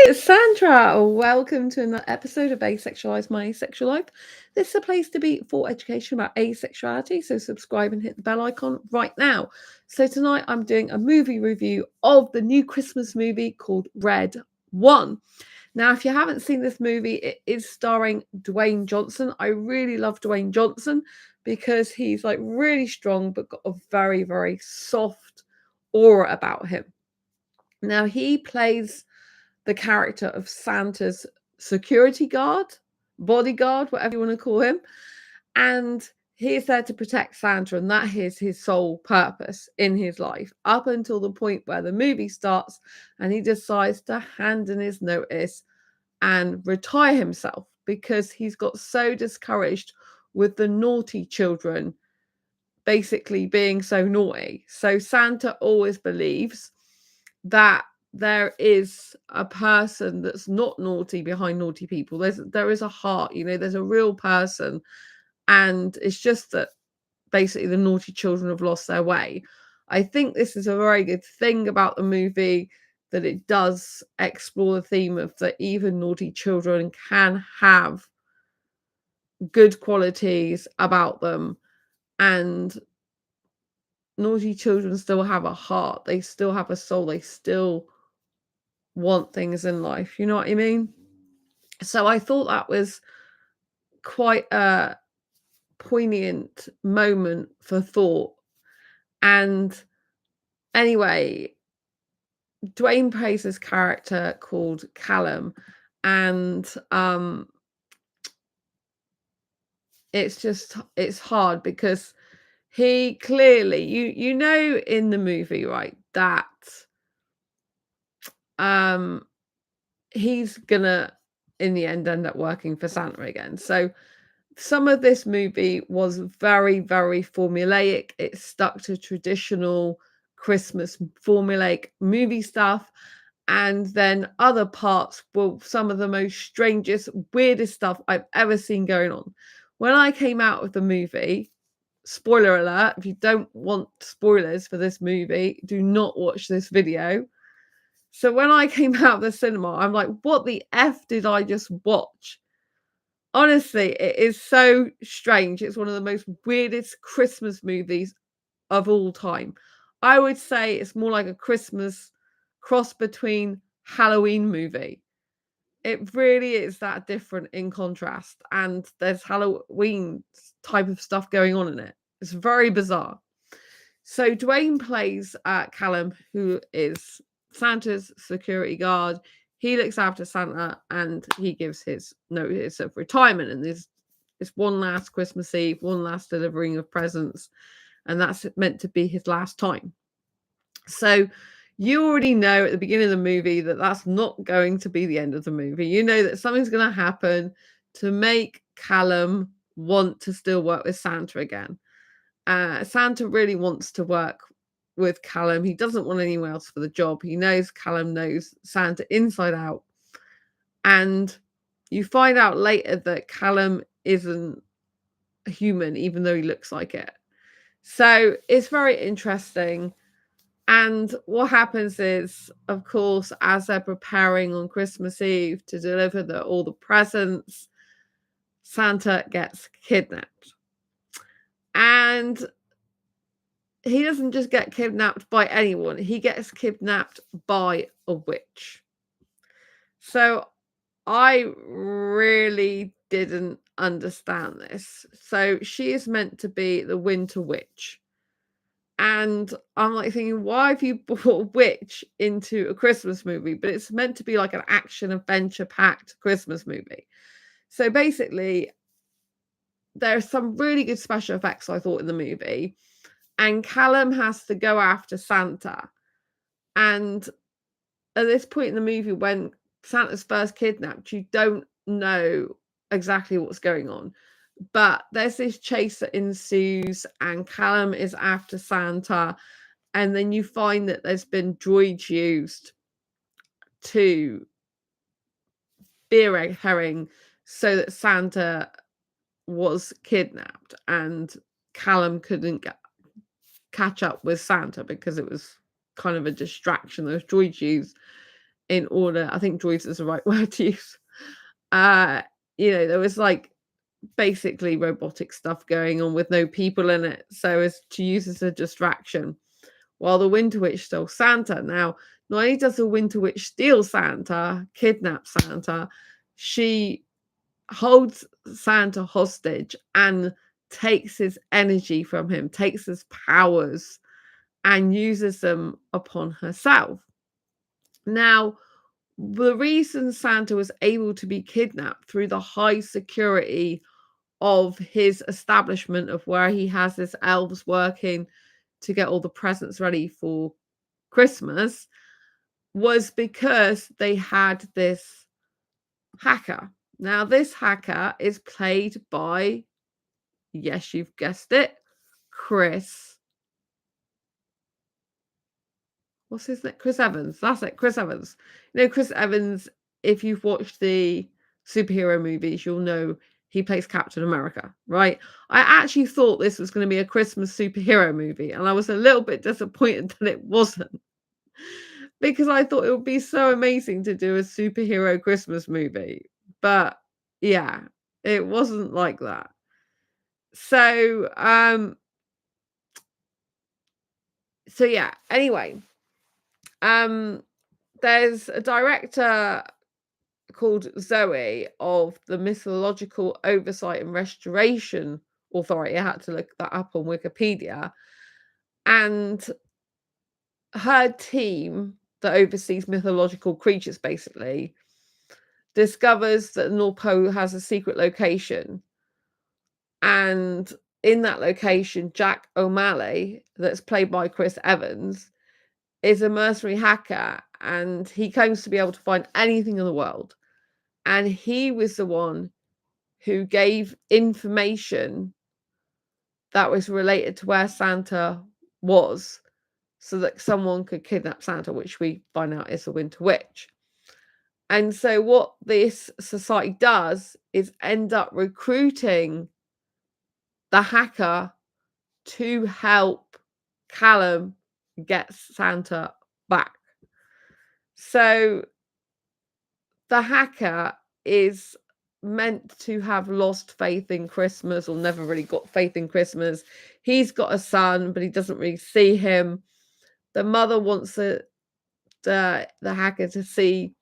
It's Sandra. Welcome to another episode of Asexualise My Asexual Life. This is a place to be for education about asexuality, so subscribe and hit the bell icon right now. So tonight I'm doing a movie review of the new Christmas movie called Red One. Now, if you haven't seen this movie, it is starring Dwayne Johnson. I really love Dwayne Johnson because he's like really strong but got a very, very soft aura about him. Now, he plays the character of Santa's security guard, bodyguard, whatever you want to call him. And he is there to protect Santa, and that is his sole purpose in his life, up until the point where the movie starts and he decides to hand in his notice and retire himself because he's got so discouraged with the naughty children basically being so naughty. So Santa always believes that there is a person that's not naughty behind naughty people. There is a heart, there's a real person, and it's just that basically the naughty children have lost their way. I think this is a very good thing about the movie, that it does explore the theme of that even naughty children can have good qualities about them, and naughty children still have a heart, they still have a soul, they still want things in life, you know what I mean? So I thought that was quite a poignant moment for thought. And anyway, Dwayne plays this character called Callum, and it's hard because he clearly, you know in the movie, right, that he's gonna in the end end up working for Santa again. So some of this movie was very, very formulaic. It stuck to traditional Christmas formulaic movie stuff. And then other parts were some of the most strangest, weirdest stuff I've ever seen going on. When I came out of the movie, spoiler alert, if you don't want spoilers for this movie, do not watch this video. So when I came out of the cinema, I'm like, what the F did I just watch? Honestly, it is so strange. It's one of the most weirdest Christmas movies of all time. I would say it's more like a Christmas cross between Halloween movie. It really is that different in contrast, and there's Halloween type of stuff going on in it. It's very bizarre. So Dwayne plays Callum, who is Santa's security guard. He looks after Santa and he gives his notice of retirement. And there's one last Christmas Eve, one last delivering of presents, and that's meant to be his last time. So you already know at the beginning of the movie that that's not going to be the end of the movie. You know that something's going to happen to make Callum want to still work with Santa again. Santa really wants to work with Callum. He doesn't want anyone else for the job. He knows Callum knows Santa inside out. And you find out later that Callum isn't a human, even though he looks like it. So it's very interesting. And what happens is, of course, as they're preparing on Christmas Eve to deliver all the presents, Santa gets kidnapped. And he doesn't just get kidnapped by anyone. He gets kidnapped by a witch. So I really didn't understand this. So she is meant to be the Winter Witch. And I'm like thinking, why have you brought a witch into a Christmas movie? But it's meant to be like an action adventure packed Christmas movie. So basically, there's some really good special effects, I thought, in the movie. And Callum has to go after Santa. And at this point in the movie, when Santa's first kidnapped, you don't know exactly what's going on. But there's this chase that ensues, and Callum is after Santa. And then you find that there's been droids used to be a red herring so that Santa was kidnapped and Callum couldn't catch up with Santa because it was kind of a distraction. Those droids used in order. I think droids is the right word to use. Uh, there was like basically robotic stuff going on with no people in it, so as to use as a distraction while the Winter Witch stole Santa. Now, not only does the Winter Witch steal Santa, kidnap Santa, she holds Santa hostage and takes his energy from him, takes his powers, and uses them upon herself. Now, the reason Santa was able to be kidnapped through the high security of his establishment of where he has his elves working to get all the presents ready for Christmas was because they had this hacker. Now, this hacker is played by, yes, you've guessed it, Chris. What's his name? Chris Evans. That's it, Chris Evans. Chris Evans, if you've watched the superhero movies, you'll know he plays Captain America, right? I actually thought this was going to be a Christmas superhero movie, and I was a little bit disappointed that it wasn't, because I thought it would be so amazing to do a superhero Christmas movie. But yeah, it wasn't like that. So, yeah, anyway, there's a director called Zoe of the Mythological Oversight and Restoration Authority. I had to look that up on Wikipedia. And her team that oversees mythological creatures basically discovers that the North Pole has a secret location. And in that location, Jack O'Malley, that's played by Chris Evans, is a mercenary hacker, and he claims to be able to find anything in the world. And he was the one who gave information that was related to where Santa was so that someone could kidnap Santa, which we find out is the Winter Witch. And so what this society does is end up recruiting the hacker to help Callum get Santa back. So the hacker is meant to have lost faith in Christmas, or never really got faith in Christmas. He's got a son, but he doesn't really see him. The mother wants the hacker to see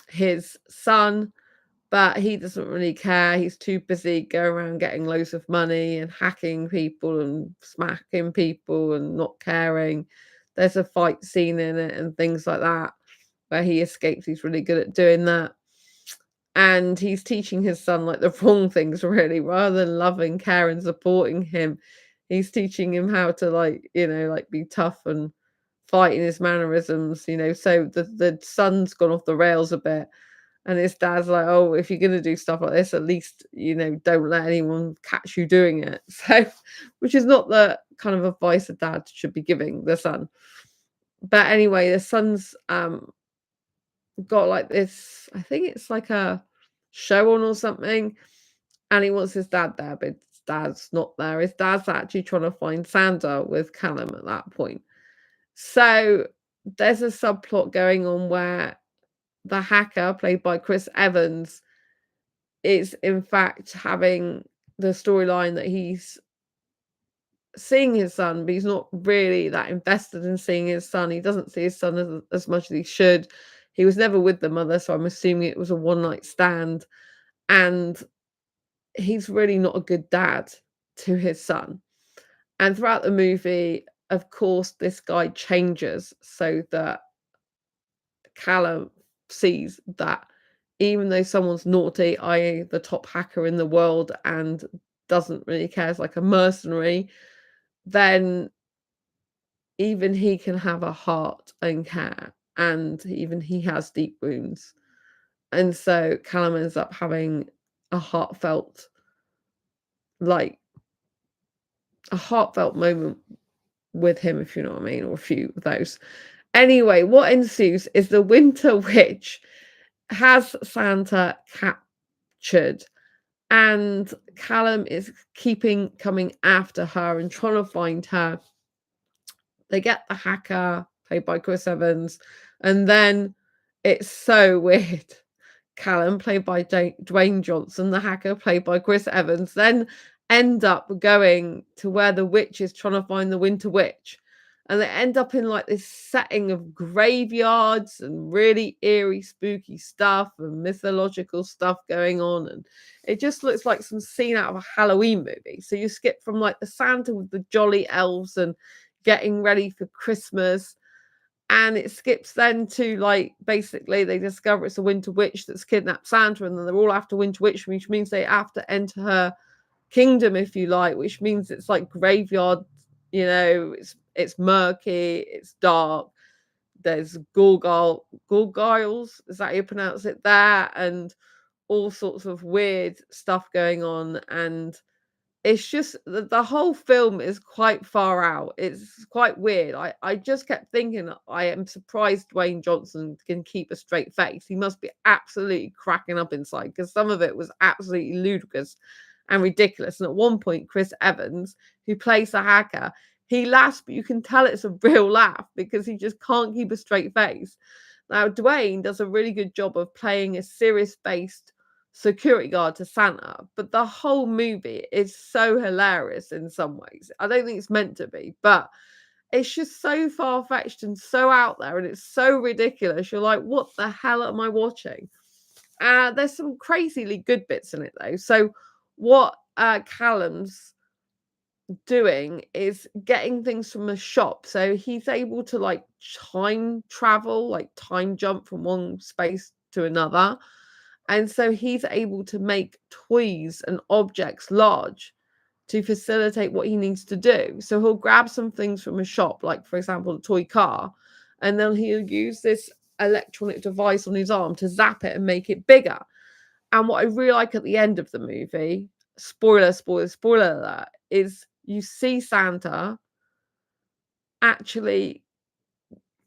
his son, but he doesn't really care. He's too busy going around getting loads of money and hacking people and smacking people and not caring. There's a fight scene in it and things like that where he escapes. He's really good at doing that. And he's teaching his son like the wrong things, really, rather than loving, care, and supporting him. He's teaching him how to like be tough and fight in his mannerisms, so the son's gone off the rails a bit. And his dad's like, oh, if you're going to do stuff like this, at least, don't let anyone catch you doing it. So, which is not the kind of advice a dad should be giving the son. But anyway, the son's got like this, I think it's like a show on or something. And he wants his dad there, but his dad's not there. His dad's actually trying to find Santa with Callum at that point. So there's a subplot going on where the hacker, played by Chris Evans, is in fact having the storyline that he's seeing his son, but he's not really that invested in seeing his son. He doesn't see his son as much as he should. He was never with the mother, so I'm assuming it was a one-night stand. And he's really not a good dad to his son. And throughout the movie, of course, this guy changes so that Callum sees that even though someone's naughty, i.e. the top hacker in the world, and doesn't really care, is like a mercenary, then even he can have a heart and care, and even he has deep wounds. And so Callum ends up having a heartfelt moment with him, if you know what I mean, or a few of those. Anyway, what ensues is the Winter Witch has Santa captured, and Callum is coming after her and trying to find her. They get the hacker, played by Chris Evans, and then It's so weird. Callum, played by Dwayne Johnson, the hacker, played by Chris Evans, then end up going to where the witch is trying to find the Winter Witch. And they end up in like this setting of graveyards and really eerie, spooky stuff and mythological stuff going on. And it just looks like some scene out of a Halloween movie. So you skip from like the Santa with the jolly elves and getting ready for Christmas, and it skips then to like basically they discover it's a Winter Witch that's kidnapped Santa, and then they're all after Winter Witch, which means they have to enter her kingdom, if you like, which means it's like graveyard, it's murky, it's dark. There's gargoyles, is that how you pronounce it there, and all sorts of weird stuff going on. And it's just the whole film is quite far out. It's quite weird. I just kept thinking, I am surprised Dwayne Johnson can keep a straight face. He must be absolutely cracking up inside, because some of it was absolutely ludicrous and ridiculous. And at one point, Chris Evans, who plays the hacker, he laughs, but you can tell it's a real laugh because he just can't keep a straight face. Now, Dwayne does a really good job of playing a serious-based security guard to Santa, but the whole movie is so hilarious in some ways. I don't think it's meant to be, but it's just so far-fetched and so out there, and it's so ridiculous. You're like, what the hell am I watching? There's some crazily good bits in it though. So what Callum's doing is getting things from a shop. So he's able to like time travel, like time jump from one space to another. And so he's able to make toys and objects large to facilitate what he needs to do. So he'll grab some things from a shop, like, for example, a toy car, and then he'll use this electronic device on his arm to zap it and make it bigger. And what I really like at the end of the movie, spoiler alert, is you see Santa actually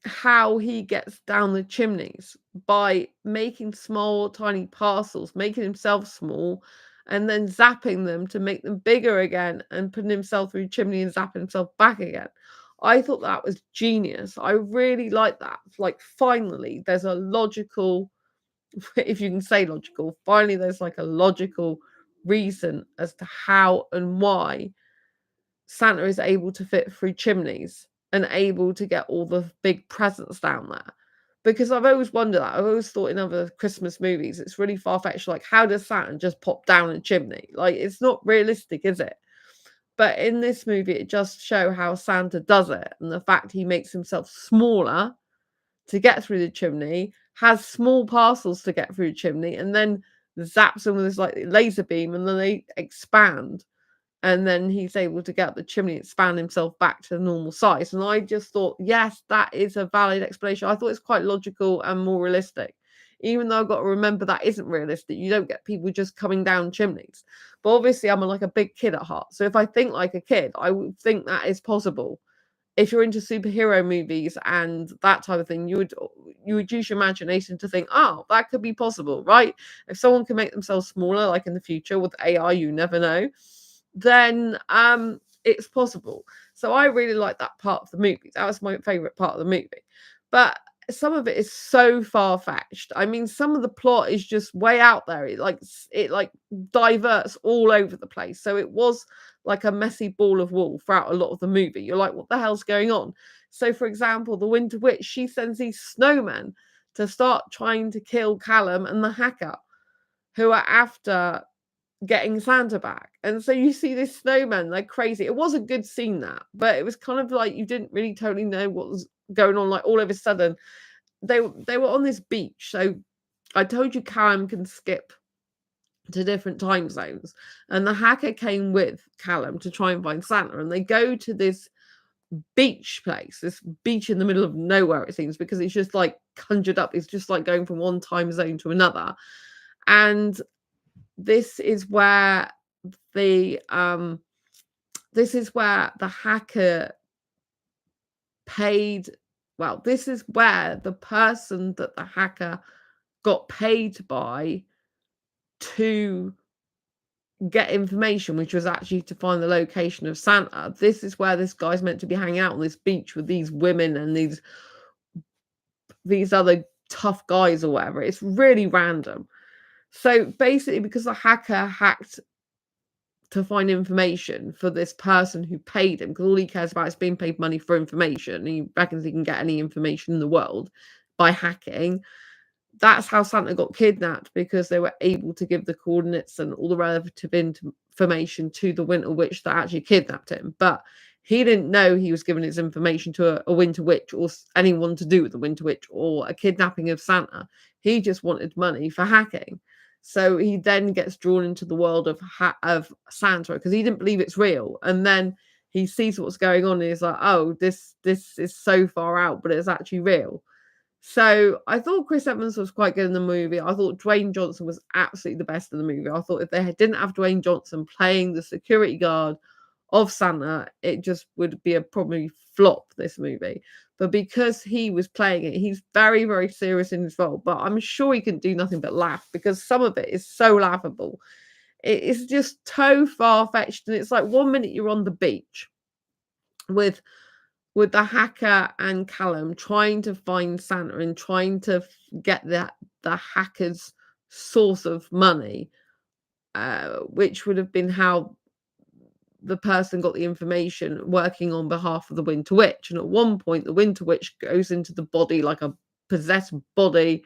how he gets down the chimneys by making small, tiny parcels, making himself small, and then zapping them to make them bigger again and putting himself through the chimney and zapping himself back again. I thought that was genius. I really like that. Like, finally, there's a logical, if you can say logical, finally, there's like a logical reason as to how and why Santa is able to fit through chimneys and able to get all the big presents down there. Because I've always wondered that. I've always thought in other Christmas movies, it's really far-fetched. Like, how does Santa just pop down a chimney? Like, it's not realistic, is it? But in this movie, it just shows how Santa does it. And the fact he makes himself smaller to get through the chimney, has small parcels to get through the chimney, and then zaps them with this like laser beam, and then they expand. And then he's able to get up the chimney and expand himself back to the normal size. And I just thought, yes, that is a valid explanation. I thought it's quite logical and more realistic. Even though I've got to remember that isn't realistic. You don't get people just coming down chimneys. But obviously, I'm like a big kid at heart. So if I think like a kid, I would think that is possible. If you're into superhero movies and that type of thing, you would use your imagination to think, oh, that could be possible, right? If someone can make themselves smaller, like in the future with AI, you never know, then it's possible. So I really like that part of the movie. That was my favorite part of the movie. But some of it is so far-fetched. I mean, some of the plot is just way out there. It like diverts all over the place. So it was like a messy ball of wool throughout a lot of the movie. You're like, what the hell's going on? So, for example, the Winter Witch, she sends these snowmen to start trying to kill Callum and the hacker, who are after getting Santa back. And so you see this snowman, they're crazy. It was a good scene, that, but it was kind of like you didn't really totally know what was going on. Like, all of a sudden, they were on this beach. So I told you Callum can skip to different time zones, and the hacker came with Callum to try and find Santa, and they go to this beach place, this beach in the middle of nowhere, it seems, because it's just like conjured up. It's just like going from one time zone to another. And this is where the hacker paid. Well, this is where the person that the hacker got paid by to get information, which was actually to find the location of Santa. This is where this guy's meant to be hanging out on this beach with these women and these other tough guys or whatever. It's really random. So basically, because the hacker hacked to find information for this person who paid him, because all he cares about is being paid money for information. He reckons he can get any information in the world by hacking. That's how Santa got kidnapped, because they were able to give the coordinates and all the relative information to the Winter Witch that actually kidnapped him. But he didn't know he was giving his information to a Winter Witch or anyone to do with the Winter Witch or a kidnapping of Santa. He just wanted money for hacking. So he then gets drawn into the world of Santa because he didn't believe it's real. And then he sees what's going on and he's like, oh, this is so far out, but it's actually real. So I thought Chris Evans was quite good in the movie. I thought Dwayne Johnson was absolutely the best in the movie. I thought if they didn't have Dwayne Johnson playing the security guard of Santa, it just would be a probably flop, this movie. But because he was playing it, he's very, very serious in his role. But I'm sure he can do nothing but laugh, because some of it is so laughable. It is just so far-fetched. And it's like 1 minute you're on the beach with the hacker and Callum trying to find Santa and trying to get the hacker's source of money, which would have been how the person got the information, working on behalf of the Winter Witch. And at one point, the Winter Witch goes into the body, like a possessed body,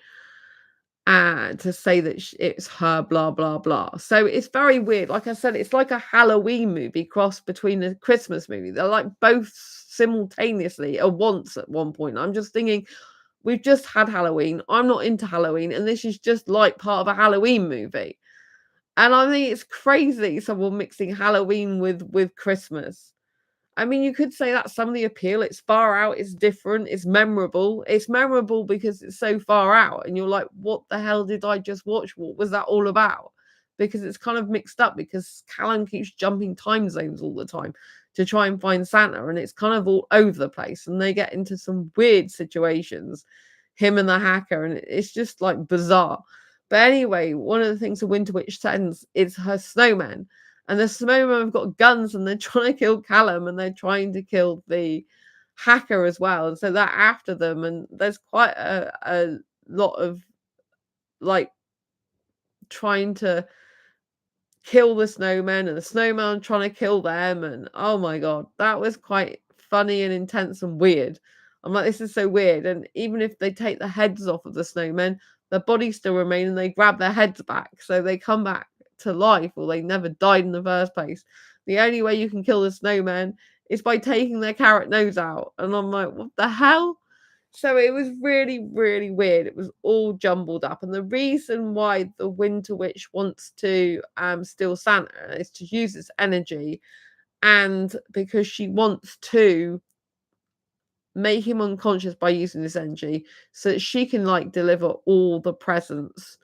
to say that it's her, blah, blah, blah. So it's very weird. Like I said, it's like a Halloween movie crossed between a Christmas movie. They're like both simultaneously at once at one point. I'm just thinking, we've just had Halloween. I'm not into Halloween, and this is just like part of a Halloween movie. And I think it's crazy someone mixing Halloween with Christmas. I mean, you could say that's some of the appeal. It's far out, it's different, it's memorable. It's memorable because it's so far out, and you're like, what the hell did I just watch? What was that all about? Because it's kind of mixed up, because Callum keeps jumping time zones all the time to try and find Santa, and it's kind of all over the place, and they get into some weird situations, him and the hacker, and it's just like bizarre. But anyway, one of the things the Winter Witch sends is her snowman. And the snowmen have got guns and they're trying to kill Callum, and they're trying to kill the hacker as well. And so they're after them. And there's quite a lot of like trying to kill the snowmen, and the snowman trying to kill them. And oh my God, that was quite funny and intense and weird. I'm like, this is so weird. And even if they take the heads off of the snowmen, their bodies still remain and they grab their heads back. So they come back to life, or they never died in the first place. The only way you can kill the snowman is by taking their carrot nose out. And I'm like, what the hell? So it was really, really weird. It was all jumbled up. And the reason why the Winter Witch wants to steal Santa is to use its energy, and because she wants to make him unconscious by using this energy so that she can like deliver all the presents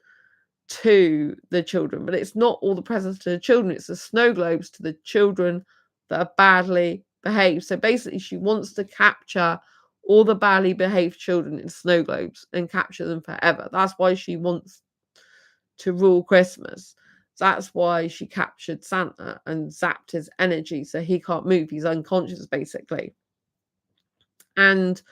to the children. But it's not all the presents to the children, it's the snow globes to the children that are badly behaved. So basically she wants to capture all the badly behaved children in snow globes and capture them forever. That's why she wants to rule Christmas. That's why she captured Santa and zapped his energy so he can't move. He's unconscious, basically. And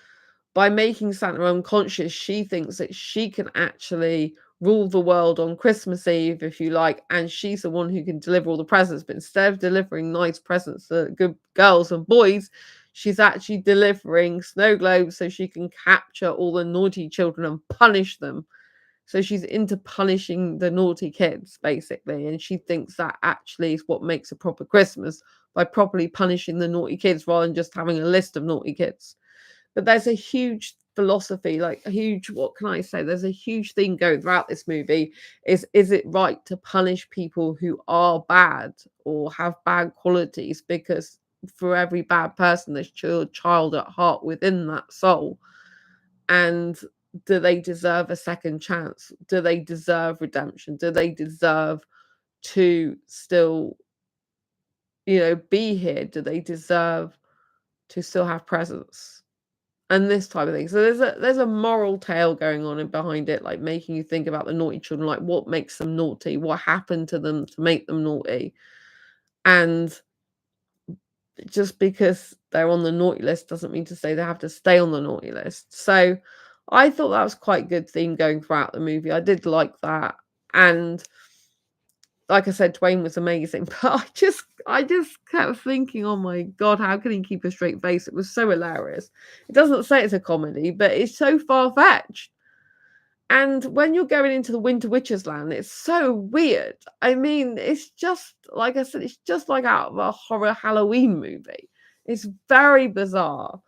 by making Santa unconscious, she thinks that she can actually rule the world on Christmas Eve, if you like, and she's the one who can deliver all the presents. But instead of delivering nice presents to good girls and boys, she's actually delivering snow globes so she can capture all the naughty children and punish them. So she's into punishing the naughty kids, basically, and she thinks that actually is what makes a proper Christmas, by properly punishing the naughty kids rather than just having a list of naughty kids. But there's a huge philosophy, like a huge, what can I say? There's a huge thing going throughout this movie. Is it right to punish people who are bad or have bad qualities? Because for every bad person, there's a child at heart within that soul. And do they deserve a second chance? Do they deserve redemption? Do they deserve to still, be here? Do they deserve to still have presence? And this type of thing. So there's a moral tale going on behind it, like making you think about the naughty children, like what makes them naughty, what happened to them to make them naughty. And just because they're on the naughty list doesn't mean to say they have to stay on the naughty list. So I thought that was quite good theme going throughout the movie. I did like that, and like I said, Dwayne was amazing, but I just kept thinking, "Oh my god, how can he keep a straight face?" It was so hilarious. It doesn't say it's a comedy, but it's so far-fetched. And when you're going into the Winter Witches land, it's so weird. I mean, it's just like I said, it's just like out of a horror Halloween movie. It's very bizarre.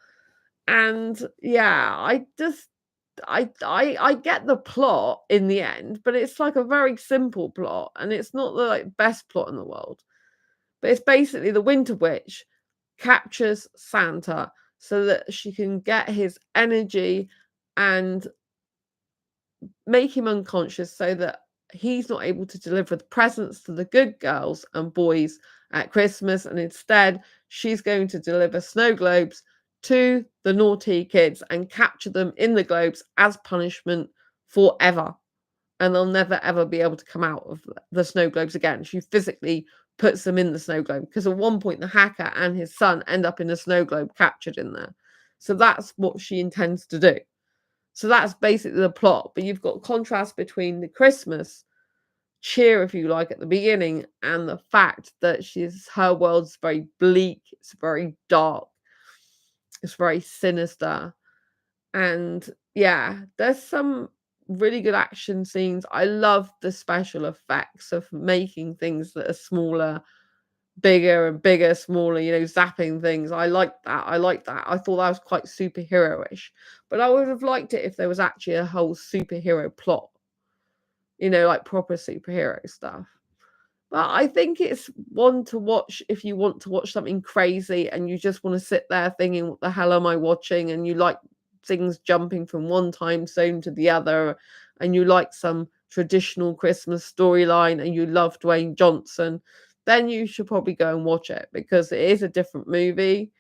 And yeah, I get the plot in the end, but it's like a very simple plot, and it's not the like best plot in the world. But it's basically the Winter Witch captures Santa so that she can get his energy and make him unconscious so that he's not able to deliver the presents to the good girls and boys at Christmas, and instead she's going to deliver snow globes to the naughty kids and capture them in the globes as punishment forever. And they'll never ever be able to come out of the snow globes again. She physically puts them in the snow globe because at one point the hacker and his son end up in a snow globe captured in there. So that's what she intends to do. So that's basically the plot. But you've got contrast between the Christmas cheer, if you like, at the beginning, and the fact that her world's very bleak, it's very dark, it's very sinister. And yeah, there's some really good action scenes. I love the special effects of making things that are smaller, bigger and bigger, smaller, zapping things. I like that. I like that. I thought that was quite superhero-ish. But I would have liked it if there was actually a whole superhero plot, like proper superhero stuff. But I think it's one to watch if you want to watch something crazy and you just want to sit there thinking, what the hell am I watching? And you like things jumping from one time zone to the other, and you like some traditional Christmas storyline, and you love Dwayne Johnson, then you should probably go and watch it because it is a different movie.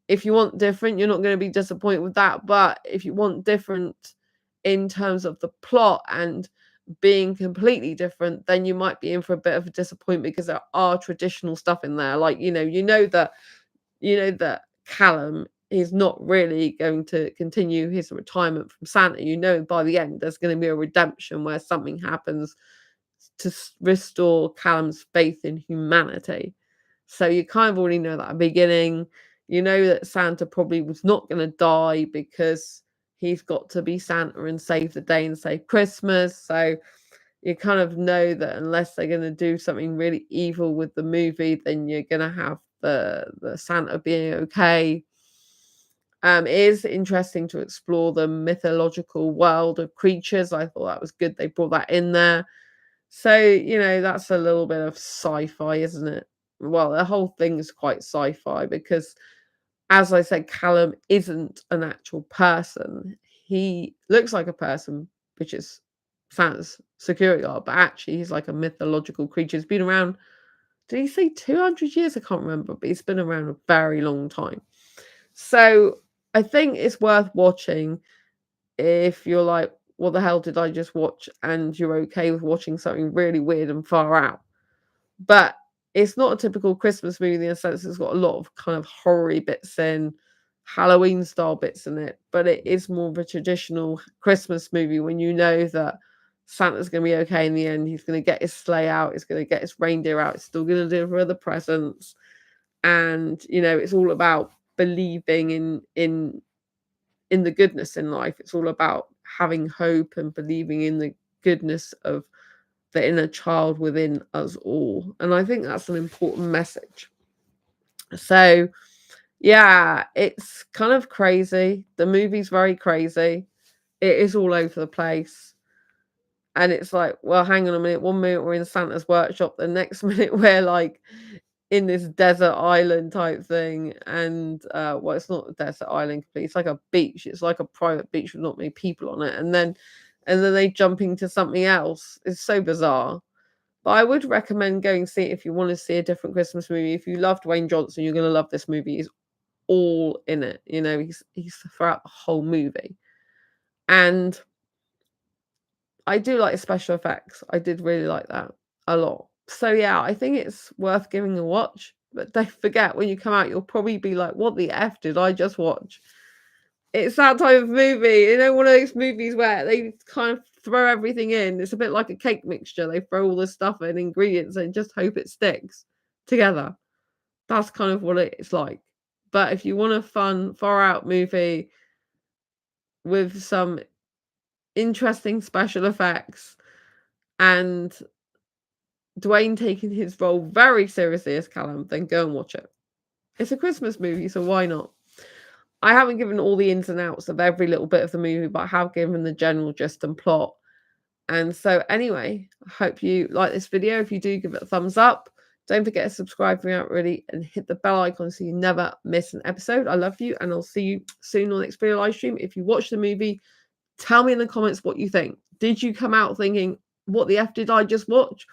If you want different, you're not going to be disappointed with that. But if you want different in terms of the plot and being completely different, then you might be in for a bit of a disappointment because there are traditional stuff in there. Like, that Callum is not really going to continue his retirement from Santa. By the end there's going to be a redemption where something happens to restore Callum's faith in humanity. So you kind of already know that at the beginning. You know that Santa probably was not going to die because he's got to be Santa and save the day and save Christmas. So you kind of know that unless they're going to do something really evil with the movie, then you're going to have the Santa being okay. It is interesting to explore the mythological world of creatures. I thought that was good. They brought that in there. So, that's a little bit of sci-fi, isn't it? Well, the whole thing is quite sci-fi because, as I said, Callum isn't an actual person. He looks like a person, which is Santa's security guard, but actually he's like a mythological creature. He's been around, did he say 200 years? I can't remember, but he's been around a very long time. So I think it's worth watching if you're like, what the hell did I just watch? And you're okay with watching something really weird and far out. But it's not a typical Christmas movie in the sense it's got a lot of kind of horror bits in, Halloween style bits in it, but it is more of a traditional Christmas movie when you know that Santa's going to be okay in the end. He's going to get his sleigh out. He's going to get his reindeer out. He's still going to deliver the presents. And, it's all about believing in the goodness in life. It's all about having hope and believing in the goodness of the inner child within us all. And I think that's an important message. So, yeah, it's kind of crazy. The movie's very crazy. It is all over the place. And it's like, well, hang on a minute. One minute we're in Santa's workshop, the next minute we're like in this desert island type thing. And well, it's not a desert island completely. It's like a beach. It's like a private beach with not many people on it. And then they jump into something else. It's so bizarre. But I would recommend going see it if you want to see a different Christmas movie. If you love Dwayne Johnson, you're going to love this movie. He's all in it. He's throughout the whole movie. And I do like special effects. I did really like that a lot. So yeah, I think it's worth giving a watch. But don't forget, when you come out, you'll probably be like, what the F did I just watch? It's that type of movie. You know, one of those movies where they kind of throw everything in. It's a bit like a cake mixture. They throw all the stuff and ingredients and just hope it sticks together. That's kind of what it's like. But if you want a fun, far out movie with some interesting special effects and Dwayne taking his role very seriously as Callum, then go and watch it. It's a Christmas movie, so why not? I haven't given all the ins and outs of every little bit of the movie, but I have given the general gist and plot. And so anyway, I hope you like this video. If you do, give it a thumbs up. Don't forget to subscribe if you haven't already and hit the bell icon so you never miss an episode. I love you, and I'll see you soon on the next video live stream. If you watch the movie, tell me in the comments what you think. Did you come out thinking, what the F did I just watch?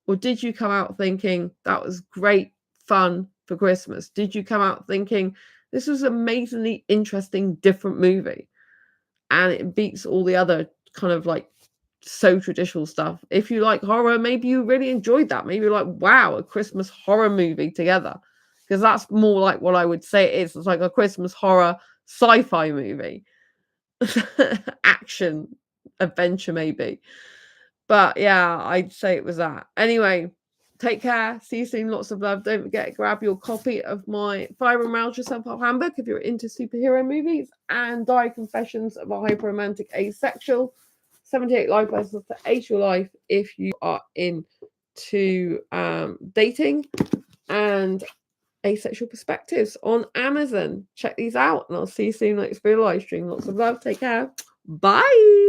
Or did you come out thinking, that was great fun for Christmas? Did you come out thinking, this was an amazingly interesting, different movie, and it beats all the other kind of like so traditional stuff? If you like horror, maybe you really enjoyed that. Maybe you're like, wow, a Christmas horror movie together. Because that's more like what I would say it is. It's like a Christmas horror sci-fi movie. Action adventure, maybe. But yeah, I'd say it was that. Anyway, take care. See you soon. Lots of love. Don't forget to grab your copy of my Fibromyalgia Self-Help Handbook if you're into superhero movies, and Diary Confessions of a Hyperromantic Asexual. 78 life lessons to ace your life if you are into dating, and Asexual Perspectives on Amazon. Check these out, and I'll see you soon next video live stream. Lots of love. Take care. Bye.